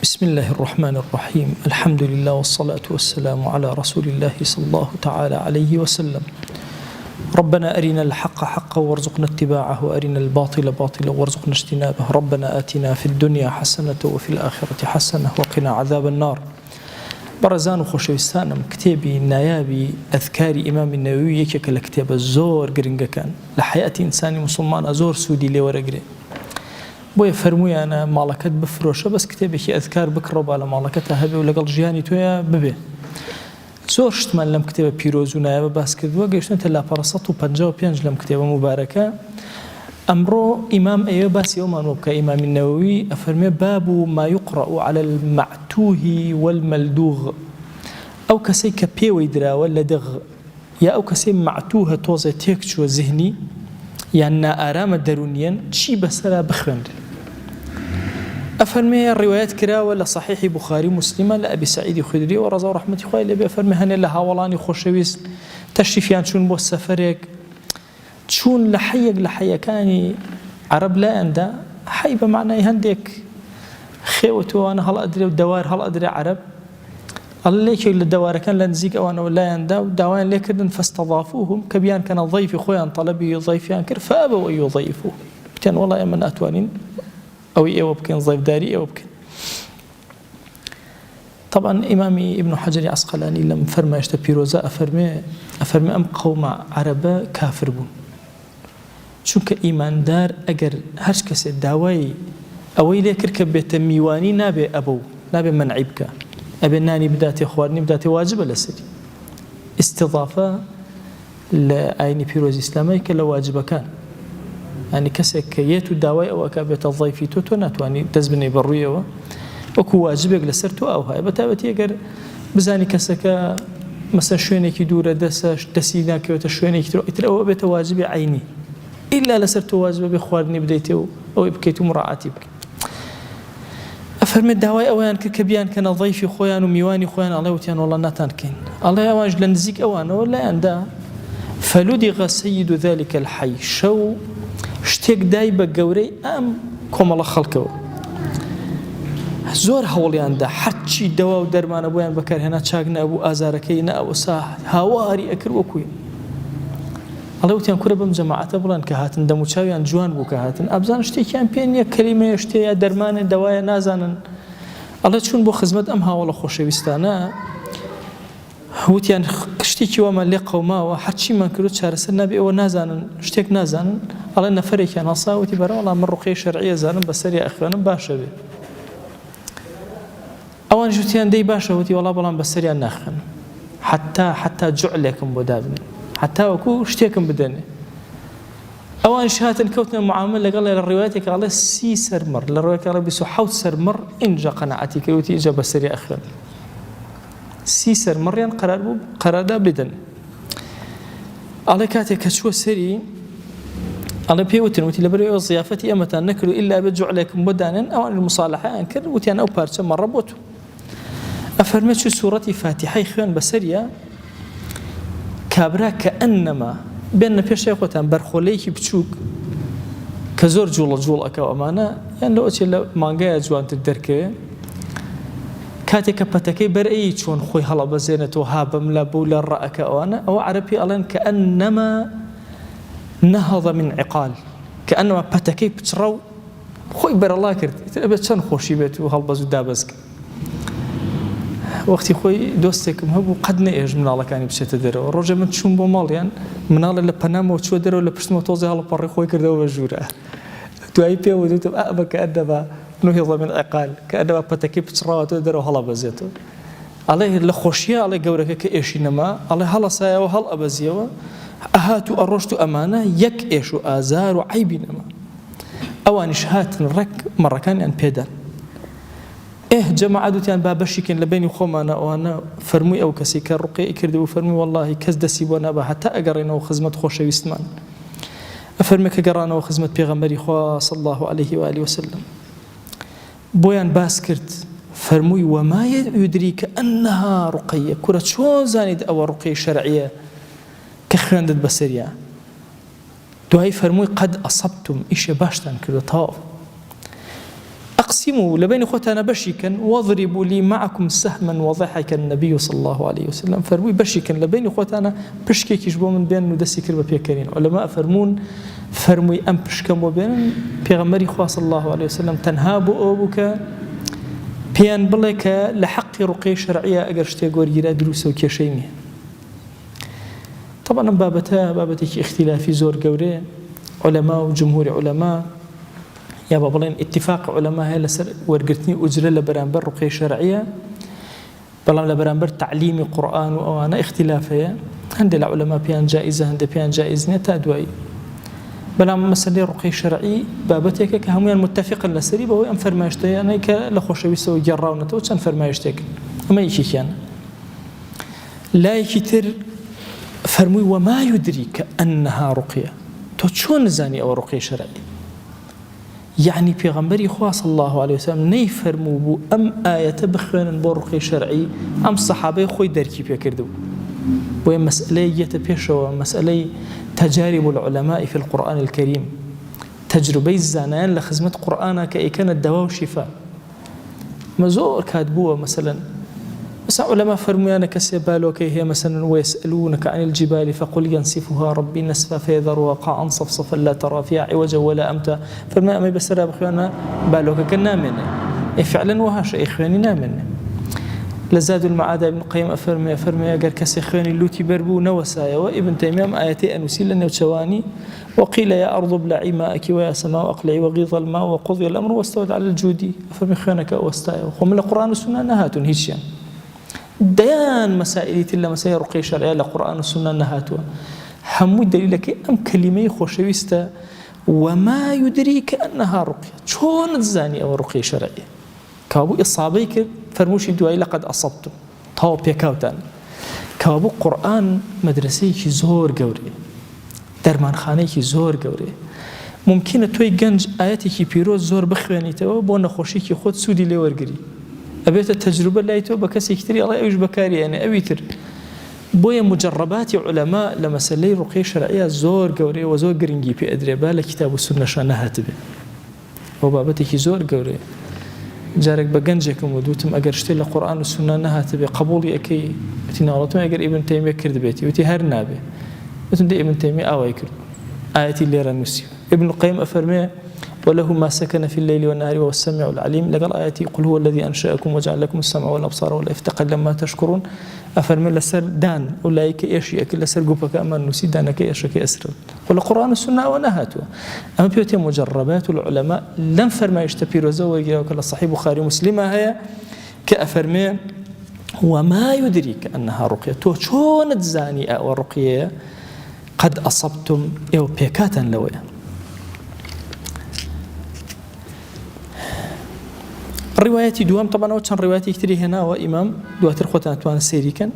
بسم الله الرحمن الرحيم. الحمد لله والصلاة والسلام على رسول الله صلى الله تعالى عليه وسلم. ربنا أرنا الحق حقا وارزقنا اتباعه وأرنا الباطل باطلا وارزقنا اجتنابه. ربنا آتنا في الدنيا حسنة وفي الآخرة حسنة وقنا عذاب النار. برزان خوشويستانم كتابي نایابی أذكار إمام النووي يكك لكتاب زور قرنجا كان لحياة إنسان مسلمان زور سودي لي ورقري بۆیە فەرموویانە ماڵەکەت بفرۆشە بەس کتێبێکی ئەذکار بکڕەوە با لە ماڵەکەتە هەبێ و لەگەڵ ژیانی تۆیە ببێ. زۆر شتمان لەم کتێبە پیرۆز و نایابە باس کردووە گەیشتنە لاپەڕە 155 لەم کتێبە مبارەکە. ئەمڕۆ ئیمام ئەوێ باسی ئەومانەوە بکە ئیمامی النەووی ئەفەرمێ باب ما يقرأ على المعتوه والملدوغ، ئەو کەسەی کە پێوەی دراوە لە دغ یا ئەو کەسەی معتوهە تۆزێ تێک چووە زیهنی یان نائارامە دەرونیەن چی بەسەرا بخوێندن. أفرمي الروايات كراوة لصحيح بخاري مسلمة لأبي سعيد خدري ورضا ورحمة خواه لأبي أفرمي هني لها ولاني خوشويس تشريفيان شون بو السفريك شون لحيك كاني عرب لا أندا حيبة معنى هنديك خيوتو أنا هلا أدري ودوار هلا أدري عرب الله ليك الدوار كان لنزيك أو أنا ولا يندا ودوان ليكردن فاستضافوهم كبيان كان الضيف خويا طلبي ضيفيان كر فأبوا أن يضيفوه كان والله من أتوانين أو إيوه بكين ضيف داري إيوه بكين. طبعا إمامي ابن حجر عسقلاني لم فرما يشتا بيروزا أفرمي أم قوم عربا كافر بون چونك إيمان دار أجر هرش كسي داوي أوي ليكر كبيت ميواني نابي أبو نابي منعيبك أبي ناني بداتي خوارني بداتي واجبة لسري استضافة لآيني بيروز إسلامي كلا واجبة كان يعني كسك يتو داوي أو أكابيت الضيفي توتو ناتواني دزبني بروية وكو واجبك لسرتو أو هاي بتابتي أجر بزاني كسك مثلا شوينك دورة دسيناك وتشوينك ترى بيت واجبي عيني إلا لسرتو واجبة بخوارني بديتو أو يبكيتو مراعاتي بك. أفرمي الداوي أوان كبيان كان ضيفي خويان وميواني خويان الله وتيان والله ناتان كين الله يواج لنزيك أوان ولا عنده. فلدغ سيد ذلك الحي شو شتێک دای بە گەورەی ئەم کۆمەڵە خەڵکەوە زۆر هەوڵیاندا هەرچی دەوا و دەرمانە بۆیان بەکارهێنا چاک نەبوو ئازارەکەی نەئەوەسا هاواری ئەکرد وەکوی ئەڵێ وتیان کورە بەم جەماعەتە بڵێن کە هاتن دەموچاویان جوان بوو کە هاتن ئەبزان شتێکیان پێ نییە کەلیمەیە شتەیە دەرمانێ دەوایە نازانن ئەڵێ چوون بۆ خزمەت ئەم هاوڵە خۆشەویستانە وتیان شتێکی وەمە لێ قەوماوە هەرچیمان کردو چارەسەر نابێ ئەوە نازانن شتێک نازانن ئەڵێ نەفەرێکیان هەڵساوەتی بەرەوەڵام من ڕوقەی شەرعیە زانم بەسەری ئەخوێنم باشە بێ ئەوان ژوتیان دەی باشە وتی وەڵا بەڵام بەسەریان ناخن حتا جوعلێکم بۆ دابنێ حتا وەکو شتێکم بدەنێ ئەوان هاتن کەوتنە معامل لەگەڵ لە ڕێوایەتێک ئەڵێ 30 سەرمڕ لە ڕێوەیەک ئەڵێ 27 سەرمڕ ئینجا قەنەعەتی کرد وتی ئینجا بەسەری ئەخوێن 30 سەرمڕیان قەرار بوو قەراردا بدەن. ئەڵێ کاتێک کە چووە سەری ئەڵێ پێوتن وتی لەبەرەوەی زیافەتی ئێمەتان نەکرد و ئیلا بێ جوعلێکم بۆ دانێن ئەوان مصالحەیان کرد وتیان ئەو پارچە مەڕە بۆ تو ئەفەرمێ چوو سوورەتی فاتیحەی خوێن بەسەریە کابرا کە ئەنەما بێنە پێشەی خۆتان بەرخۆلەیەکی بچووک کە زۆر جوڵە جوڵ ئەکەو ئەمانە یان لەوەچێ لە مانگایە جوانتر دەرکەوێ کاتێک کە پەتەکەی بەرئەی چۆن خۆی هەڵەبەزێنێتەوە هابم لە بوو لە ڕەئەکە ئەوانە ئەوە عەرەبی ئەڵێن کە ئەنەما نهض من عقال کە ئەنەما پەتەکەی پچڕە و خۆی بەرەڵا کرد ئەبێت چەند خۆشی بێت و هەڵبەز و دابەزکە وەختی خۆی دۆستێکم هەبوو قەت نەئێژ مناڵەکانی بچێتە دەرەوە ڕۆژێ من چوون بۆ ماڵیان مناڵە لە پەنامەوە چووە دەرەوە لە پشتمەوە تۆزێ هەڵەپەڕی خۆی کردەوە بە ژوورە دوایی پێوەدوتم ئەمە کە ئەدەبا نهض من عقال کە ئەدەبا پەتەکەی پچڕاوەتەوە دەرەوە هەڵەبەزێتەوە ئەڵێ لە خۆشیە ئەڵێ گەورەکە کە ئێشی نەما ئەڵێ هەڵەسایەوە هەڵ ئەبەزیەوە ئەهات و ئەڕۆشت و ئەمانە یەک ئێش و ئازار و عیبی نەما ئەوانیش هاتن ڕێک مەڕەکانیان پێدان جەماعەت وتیان با بەشیکەین لە بینی خۆمانە ئەوانە فەرمووی ئەو کەسی کە ڕوقەی کردبوو فەرمووی وەڵڵاهی کەس دەستی بۆ نابا هەتا ئەگەڕێنەوە خزمەت خۆشەویستمان ئەفەرمێ کە گەڕانەوە خزمەت پێغەمبەری خوا صلی الله عليه و آله وسلم بۆیان باس کرد فەرمووی وما يدريك أنها رقية کورە چۆن زانیت ئەوە ڕوقەی شەرعیە کە خوێندت بەسەریە دوای فەرمووی قەد ئەسەبتم ئیشێ باشتان کردو تەواو أقسموا لبين خوتانا بشيكا واضربوا لي معكم سهما وضحك النبي صلى الله عليه وسلم فرمي بشيكا لبين خوتانا بشكي كيشبو من بين ندسي كربا بيكرين علماء فرمون فرمي أم بشكم وبين بيغمري خواه صلى الله عليه وسلم تنهابوا أبوك بيان بلك لحق رقي شرعية أقرشتي قوريرا دروسة وكيشيني طبعا بابتك اختلافي زور قوري علماء وجمهور علماء يا بابلين اتفاق علماء هي لسر ورقتني أجرة لبرانبر رقية شرعية بلام لبرانبر تعليم قرآن وأنا اختلافية عند العلماء بيان جائزة عند بيان جائز نتا دوائي بلام مسألة رقية شرعي بابتك كهميان متفقا لسري بهو أم فرمايشتي أنا كلخوش بيسوي جراونا توتشان فرمايشتك أما يشي كان لا يكتر فرمي وما يدريك أنها رقية توتشون زاني أو رقية شرعي يعني پیغمبری خوا صلی الله عليه وسلم نيفرمو بو ام آية بخوين بو رقي شرعي ام صحابه خوي دركي بيكردو بو مسألة يتبيشو مسألة تجارب العلماء في القرآن الكريم تجربة الزانان لخدمة قرآن كأي كانت دواء وشفاء مزور كاتبوه مثلا علماء فرميانا كسيبالو كي هي مثلا ويسألونك عن الجبال فقل ينسفها ربي نسفا فيذرها قاعا صفصفا لا ترى فيها عوجا ولا أمتا فرمي أمي بسرها بخيانا بالوك كنا منه فعلا وهاش إخواني نامنه لزاد المعاد ابن القيم أفرمي قال كسي إخواني اللوتي بربو نوسايا وابن تيمية آياتي أنوسيل لأنه تشواني وقيل يا أرض ابلعي ماءك ويا سماء أقلعي وغيظ الماء وقضي الأمر واستوت على الجودي أفرمي إخوانك أوستايا ومن القرآن والسنة نهاتون هيشيان ديان مسائل تلا مسائل رقي شرعية لقرآن والسنة نهاتوا همو دليلك أم كلمة خوشويستا وما يدريك أنها رقية شون الزاني أو رقي شرعية كابو إصابيك فرموش الدعاء لقد أصبتم طاو بيكاوتان كابو قرآن مدرسي كي زور قوري درمان خاني كي زور قوري ممكن توي جنج آياتي كي بيروز زور بخواني تو بونا خوشي كي خود سودي لي ورقري أبيت التجربة لا يتوب كسي كتير الله يوجب بكاري يعني أبيتر بويا مجربات علماء لما سلي رقية شرعية زور قوري وزور قرنجي في أدريبا لكتاب السنة شانها تبي وبابتك زور قوري جارك بجنجكم ودوتم أجرشتي القرآن والسنة نها تبي قبولي أكي تناولتم أجر ابن تيمية كرد بيتي وتهر نابي وتندي ابن تيمية أوي كرد آياتي اللي رنسي ابن القيم أفرمي وله ما سكن في الليل والنهار وهو السميع العليم لقال آياتي قل هو الذي أنشأكم وجعل لكم السمع والأبصار والأفئدة لما تشكرون أفرمي لسر دان أولئك إيشي أكل لسر قبك أمان نسي دانك إيشك أسر والقرآن السنة ونهاتها أما بيوتي مجربات العلماء لم فرما يشتبير زوجي وكلا صحيح بخاري مسلمة هي كأفرمي وما يدريك أنها رقية شون تزاني أو الرقية قد أصبتم أو بيكاتا لويا رواية دوام طبعا وكان رواية كتير هنا وإمام دواتر خوتنا توان سيري كان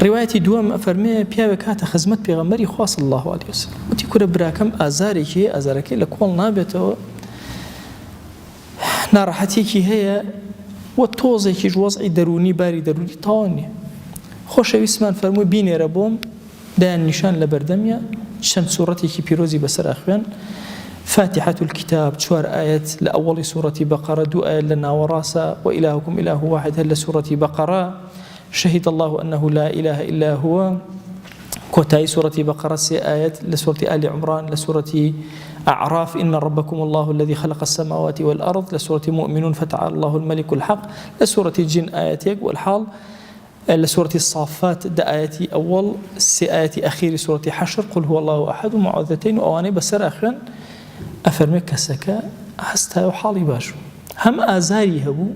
رواية دوام أفرمي بياوك هاتا خزمت بيغمري خواه صلى الله عليه وسلم وتي كورا براكم أزاركي لكوال نابتو ناراحتيكي هي وتوزيكي جوازعي دروني باري دروني طاوني خوش ويسمان فرمي بيني ربوم دان نشان لبردميا شن سورتيكي بيروزي بسر أخوان فاتحة الكتاب شوار آيات لأول سورة بقرة 2 آيات لنا وراسة وإلهكم إله واحد هل سورة بقرة شهد الله أنه لا إله إلا هو كوتاي سورة بقرة 6 آيات لسورة آل عمران لسورة أعراف إن ربكم الله الذي خلق السماوات والأرض لسورة مؤمنون فتعالى الله الملك الحق لسورة الجن آياتك والحال لسورة الصافات آياتي أول 6 آيات أخير سورة حشر قل هو الله أحد ومعوذتين وأواني بسر أخوان أفرمي كسكا هستا وحالي باشو هم آزاري هبو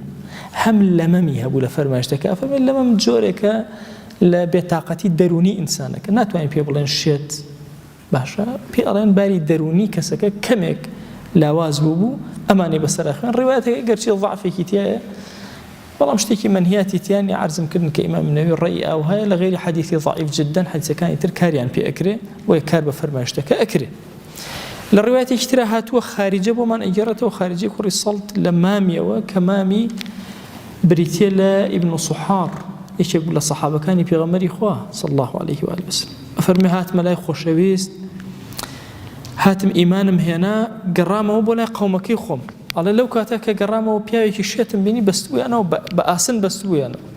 هم لممي هبو لفرماشتك أفرمي لمم جورك لبطاقتي دروني إنسانك ناتواني بيبلين شيت باشا بيالين باري دروني كسكا كمك لاواز بوبو أماني بسر أخوان رواياتك قرشي ضعفي كتيا والله مشتكي منهياتي تياني عرزم كدن كإمام النووي الرأي أو هاي لغير حديثي ضعيف جدا حديث كان يتركاريان بي أكري ويكار بفرماشتك أكري للرواية اشتراهات وخارجة ومن أجرته وخارجة كوري الصلت لمامي وكمامي بريتيلا ابن صحار إيش يقول الصحابة كان بيغمري خواه صلى الله عليه وآله وسلم أفرمي هات ملاي خوشويست هاتم إيمانم هنا قرامة وبولا قومكي خوم ئەڵێ لەو کاتە کە گەڕامەوە پیاوێکی شێتم بینی بەستبوویانەوە بە ئاسن بەستبوویانەوە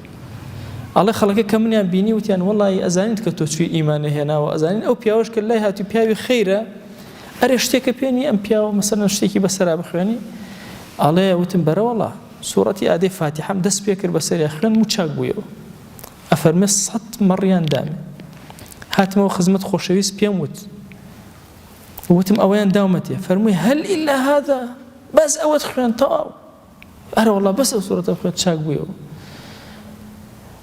ئەڵێ خەڵکە کە منیان بینی وتیان وەڵی ئەزانیت کە تۆ چوی ئیمانە هێناوە ئەزانین ئەو پیاوەش کە لای هاتی پیاوی خەیرە ئەرێ شتێکە پێنی ئەم پیاوە مەسەلەن شتێکی بەسەرا بخوێنی ئەڵێ وتم بەرەوەڵا سوورەتی ئادەی فاتیحەم دەست پێ کرد بەسەری خوێن و چاک بوویەوە ئەفەرمێ 100 مەڕیان دامێ هاتمەوە خزمەت خۆشەویست پێم وتم ئەوەیان داومەتێ فەرمووی هەل ئیلا هذا بەس ئەوەت خوێن تەواو ئەرە وەڵا بەس ئەو سوورەتە خوێن چاک بوویەوە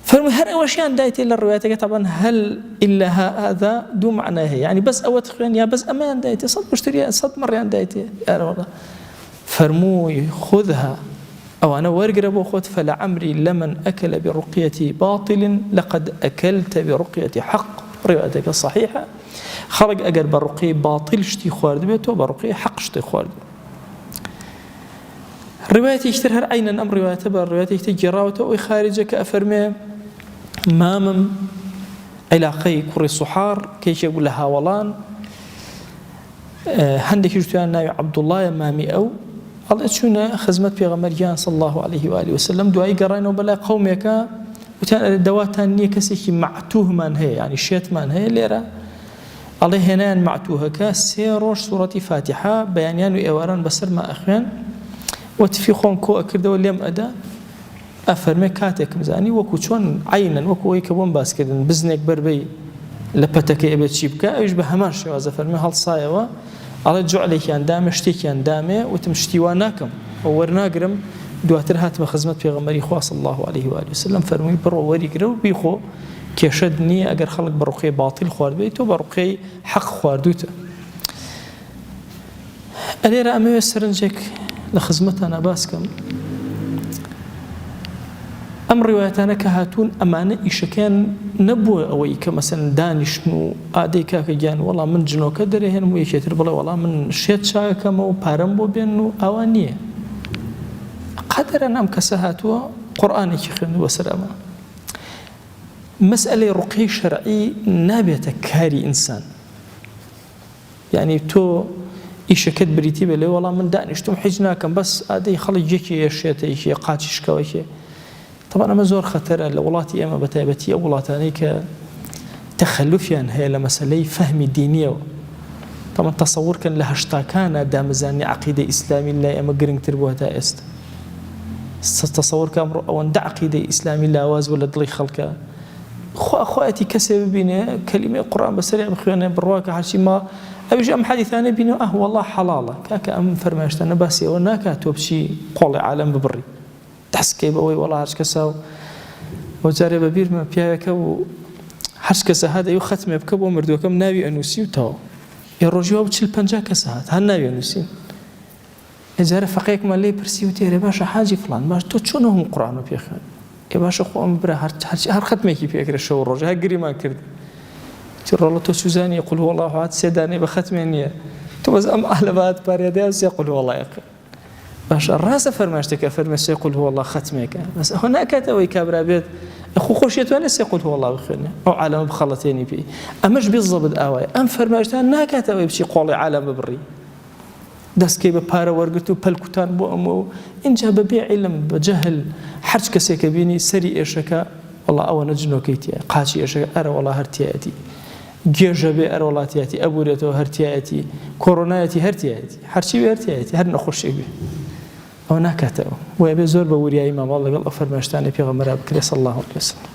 فەرمووی هەر ئەوەشیان دایتێ لە ڕوایەتەکە طبعا هەل ئیلا هذا دوو معنای هەیە یعنی بەس ئەوەت خوێن یا بەس ئەمەیان دایتێ 100 مەڕیان دایتێ ئەرە وەڵا فەرمووی خذها ئەوانە وەرگرە بۆ خۆت فلعمري لمن أكل برقية باطل لقد أكلت برقية حق ڕێواتەکە صحیحە خەڵک ئەگەر بە ڕوقەی باطل شتی خواردبێت تۆ بە ڕوقەی حەق شتی خوارد ڕێوایەتێکی تر هەر عینەن ئەم ڕێوایەتە بە ڕێوایەتێکی تر گێڕاوەتەوە ئەوی خارجە کە ئەفەرمێ مامم عیلاقەی کوڕی سوحار کە یەکێک بوو لە هاوڵان هەندێکیش تویان ناوی عەبدوڵڵایە مامی ئەو ئەڵێ چوونە خزمەت پێغەمبەرگیان صلی الله عليه و آله وسلم دوایی گەڕاینەوە بەلای قەومێکە وتیان دەواتان نییە کەسێکی معتوهمان هەیە ینی شێتمان هەیە لێرە ئەڵێ هێنایان معتوهەکە 3 ڕۆژ سوورەتی فاتیحە بەیانیان و ئێواران بەسەرما ئەخوێن وتفی خۆم کۆ ئەکردەوە لێم ئەدا ئەفەرمێ کاتێکم زانی وەکو چۆن عینەن وەکو ئەوەی کە بۆم باسکردن بزنێک بەربەی لە پەتەکەی ئەبێت چی بکە ئەویش بە هەمان شێوازە فەرمێ هەڵسایەوە ئەڵێ جوعلێکیان دامێ شتێکیان دامێ وتم شتی وا ناکەم وەرناگرم دواتر هاتمە خزمەت پێغەمبەری خوا صلی الله عليه و آله وسلم فەرمووی بڕۆ وەریگرە و بیخۆ کێشەت نییە ئەگەر خەڵک بە ڕوقەی باطل خواردبێت تۆ بە ڕوقەی حەق خواردووتە ئەلێرە ئەمەوێ سەرنجێک لە خزمەتانە باسکەم ئەم ڕێوایەتانە کە هاتوون ئەمانە ئیشەکەیان نەبووە ئەوەی کە مەسەلەن دانیشتن و ئادەی کاکە گیان وەڵام من جنۆکە دەرێهێنم و یەکێتر بڵێ وەڵام من شێت چاکەمە و پارەم بۆ بێن و ئەوان نییە قەدەرە ئەم کەسە هاتووە قورئانێکی خوێندووە سەر ئەمە مەسئلەی ڕوقەی شەرعی نابێتە کاری ئینسان یعنی تۆ ئیشەکەت بریتی بێ لێ وەڵام من دانیشتم حیج ناکەم بەس ئادەی خەڵک یەکی شێتێکی قاچی شکەوەیەکێ طبعا ئەمە زۆر خەتەرە لە وڵاتی ئێمە بەتایبەتی ئەو وڵاتانەی کە تەخەلوفیان هەیە لە مەسەلەی فەهمی دینیەوە طبعا تەسەوورکەن لە هەشتاکانە دامەزانی عەقیدەی ئیسلامی لای ئێمە گرنگتر بووە تا ئێستا تەسەوورکە ئەمڕۆ ئەوەندە عەقیدەی ئیسلامی لاواز بوو لە دڵی خەڵکە خواەتی کەسێ ببینێ کەلیمەی قورئان بەسەری بخوێنێ بڕواکە هەرچی ما ئەویش ئەم حەدیثانە بینێ وەڵڵا حەڵاڵە کاکە ئەم فەرمایشتانە باسی ئەوە ناکات تۆ بچی قۆڵی عالەم ببڕی دەستکەی بەوەی وەڵا هەرچ کەسا و جارێ بە بیرمە پیاوێکە و هەرچ کەسە هات ئەوی ختمێ بکە بۆ مردووەکەم ناوی ئەنووسی و تەواو ێ ڕۆژی وا 40-50 کەس هات هەر ناوی ئەنووسین ئێجارە فەقەیەکمان لێی پرسی و تێرێ باشە حاجی فڵان باش تۆ چۆن هەموو قورئانە پێخوێن ئێ باشە خۆم برا هەر ختمێکی پێکرێ شەو ڕۆژ هەر گریمان کرد ڕۆڵە تۆ سوزانی قل هو الله احد 3 دانەی بە ختمێ نییە تۆ بەس ئەم ئەهلەبات پارێدەیە سێ قل هو الله یەکە باشە ڕاستە فەرمایشتێکە فەرمێ سێ قل هو الله ختمێکە بەس ئەوە ناکاتەوەی کابرا بێت خۆشیێتوانێت سێ قل هو الله بخوێنێ ئەو عالەمە بخەڵەتێنی پێی ئەمەش بیزەبت ئاوایە ئەم فەرمایشتان ناکاتەوەی بچی قۆڵی عالەم ببڕی دەستکەی بە پارە وەرگرت و پەلکوتان بۆ ئەمە و اینجا بەبێ عیلم بە جەهل هەرچ کەسێکە بینی سەری ئێشەکە وەڵا ئەوە نەجنۆکەی تایە قاچی ئێشەکە ئەرە وەڵا هەرتیایەتی گێژە بێ ئەرە وڵاتیەتی ئەبورێتەوە هەرتیایەتی کۆڕۆنایەتی هەرتیایەتی هەرچی بێ هەرتیایەتی هەر نەخۆشێک بێ ئەوە ناکاتەوە وایە بێ زۆر بە وریایی ماماڵ لەگەڵ ئەو فەرمایشتانی پێغەمبەر بکرێ صلی الله عليه وسلم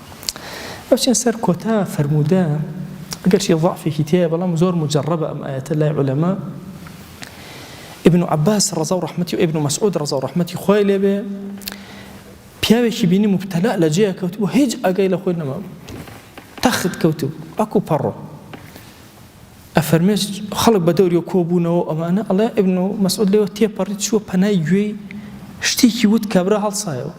بەچێن سەر کۆتا فەرموودە ئەگەرچی ضعفێکی تایە بەڵام زۆر مجربە ئەم ئایەتە لای عولەما ابن عباس رضا و رحمتی و ابن مسعود رضا و رحمتی خوای لێ بێ پیاوێکی بینی مبتەلا لە جێیە کەوتووە هیچ ئاگای لە خۆی نەما تەخت کەوتوو ئەکو پەڕۆ ئەفەرمێت خەڵک بە دەوری کۆبوونەوە ئەمانە ئەڵێ ابن مسعود لێوە تێپەڕی چووە پەنای گوێی شتێکی وت کابرا هەڵسایەوە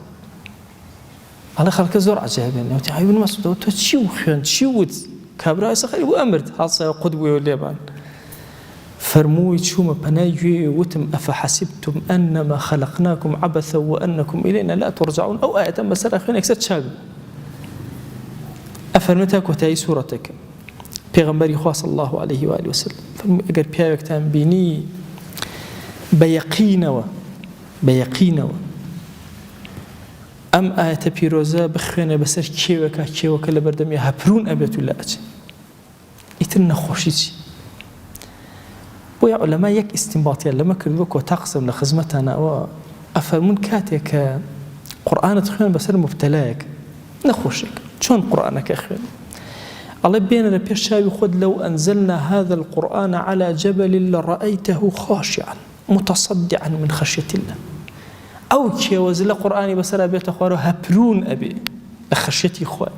ئەڵێ خەڵکە زۆر عەجایبێن وتی ابن مسعود تۆ چی خوێن چی وت کابرا ئێستا خەری بۆ ئەمرد هەڵسایەوە قوت بوویەوە لێبان فرمووی چوومە پەنای گوێ وتم ئەفەحەسیبتم ئەنەما خەلەقناکم عەبەثە وئەنەکم ئیلەینا لا ترجعون ئەو ئایەتەم بەسەر ئەخوێن یەکسەر چاک ئەفەرمێ تا کۆتایی سوورەتەکە پێغەمبەری خوا صلی الله عليه وآله وسلم فەرمووی ئەگەر پیاوێکتان بینی بە یەقینەوە بيقينەوە ئەم ئاەتە پیرۆزە بخوێنە بەسەر کێوەکە لە بەردەمی هەپرون ئەبێت و لە ئەچێ ئیتر نەخۆشی چی بۆیە عولەما یەک ئیستینباتیان لەمە کردووە کۆتا قسەم لە خزمەتانەوە ئەفەرمون کاتێک کە قورئانت خوێن بەسەر مبتەلایەک نەخۆشێک چۆن قورئانەکە خوێن ئەڵێ بێنە لە پێش چاوی خۆت لەو ئەنزلنا هذا القرآن على جبل لرأيته خاشعا متصدعا من خشية الله ئەو کێوەز لە قورئانی بەسەرا بێتە خوارەوە هەپرون ئەبێ لە خەشیەتی خۆی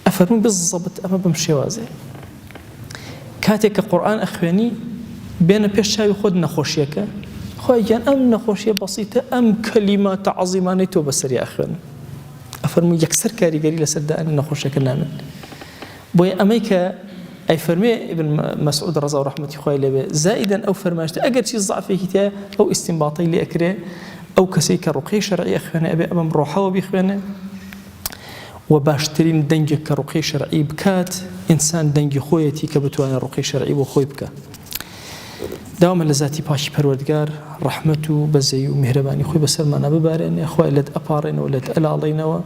ئەفەرمون بالضبط ئەمە بەم شێوازەیە کاتێک کە قورئان ئەخوێنی بێنە پێش چاوی خۆت نەخۆشیەکە خۆی گیان ئەم نەخۆشیە بەسیتە ئەم کەلیماتە عەزیمانەی تۆ بەسەری ئەخوێن ئەفەرمون یەکسەر کاریگەری لەسەر دانی نەخۆشیەکە نامن بۆیە ئەمەی کە ئەی فەرمێ ابن مەسعود ڕەزا و ڕەحمەتی خوای لێبێ زائیدەن ئەو فەرمایشتە ئەگەر چی زەعفێکی تایە ئەو ئیستینباطەی لێ ئەکرێ ئەو کەسەی کە ڕوقەی شەرعی ئەخوێنێ ئەبێ ئەمەم ڕۆحەوە بیخوێنێ و باشترین دەنگێک کە ڕوقەی شەرعی بکات ئینسان دەنگی خۆیەتی کە بتوانێت ڕوقەی شەرعی بۆ خۆی بکات داوامە لە ذاتی پاکی پەروەردگار ڕەحمەت و بەزەی و میهرەبانی خۆی بەسەرمانە ببارێنێ خوای لێت ئەپاڕێنەوە لێت ئەلاڵێنەوە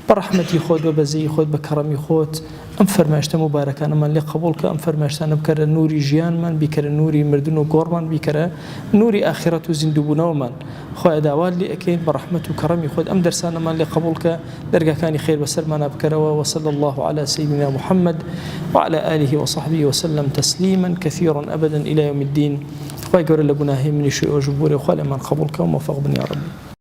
بە ڕەحمەتی خۆت بە بەزەی خۆت بە کەڕەمی خۆت ئەم فەرمایشتە مبارەکانەمان لێ قبوڵ کە ئەم فەرمایشتانە بکەرە نوری ژیانمان بیکەرە نوری مردن و گۆڕمان بیکەرە نوری ئاخرەت و زیندووبوونەوەمان خوای داوات لێ ئەکەین بە ڕەحمەت و کەڕەمی خۆت ئەم دەرسانەمان لێ قبوڵ کە دەرگاکانی خێر بەسەرمانە بکەرەوە وصلى الله على سيدنا محمد وعلى آله وصحبه وسلم تسليما كثيرا أبدا إلى يوم الدين خوای گەورە لە گوناهی منیش و ئەوژ بوورێ خوا لێمان قبوڵ کە و مەوفەق بن یا رب